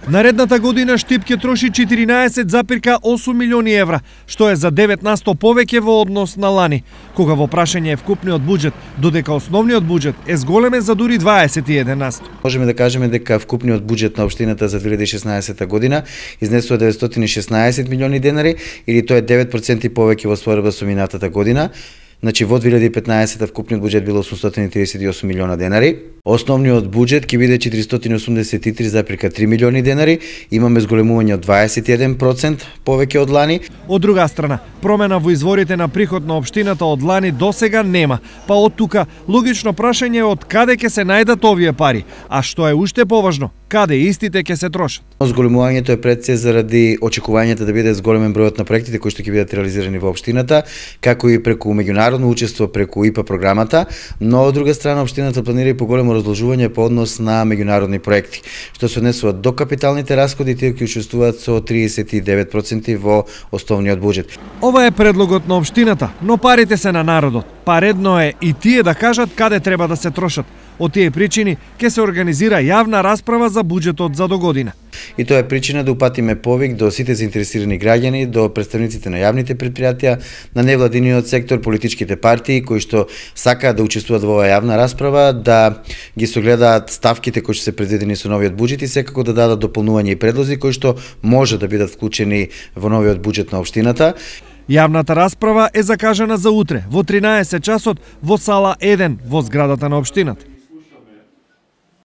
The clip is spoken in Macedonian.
Наредната година Штип ќе троши 14,8 милиони евра, што е за 9% повеќе во однос на лани, кога во прашање е вкупниот буџет, додека основниот буџет е зголемен за дури 21%. Можеме да кажеме дека вкупниот буџет на општината за 2016 година изнесува 916 милиони денари, или тоа е 9% повеќе во споредба со минатата година. Значи во 2015 вкупниот буџет бил 838 милиона денари. Основниот буџет ќе биде 483,3 милиони денари. Имаме зголемување од 21% повеќе од лани. Од друга страна, промена во изворите на приход на општината од лани досега нема. Па од тука логично прашање е од каде ќе се најдат овие пари, а што е уште поважно, каде истите ќе се трошат. Зголемувањето е пред се заради очекувањето да биде зголемен бројот на проектите кои што ќе бидат реализирани во општината, како и преку меѓународно учество преку ИПА програмата, но од друга страна општината планира и поголемо разложување по однос на меѓународни проекти, што се однесуваат до капиталните расходи, тие ќе учествуваат со 39% во основниот буџет. Ова е предлогот на општината, но парите се на народот. Па редно е и тие да кажат каде треба да се трошат. Од тие причини ќе се организира јавна расправа за буџетот за догодина. И тоа е причина да упатиме повик до сите заинтересирани граѓани, до представниците на јавните претпријатија, на невладиниот сектор, политичките партии кои што сакаат да учествуваат во оваа јавна расправа, да ги согледаат ставките кои што се предвидени со новиот буџет и секако да дадат дополнување и предлози кои што може да бидат вклучени во новиот буџет на општината. Јавната расправа е закажана за утре во 13 часот во сала 1 во зградата на општината.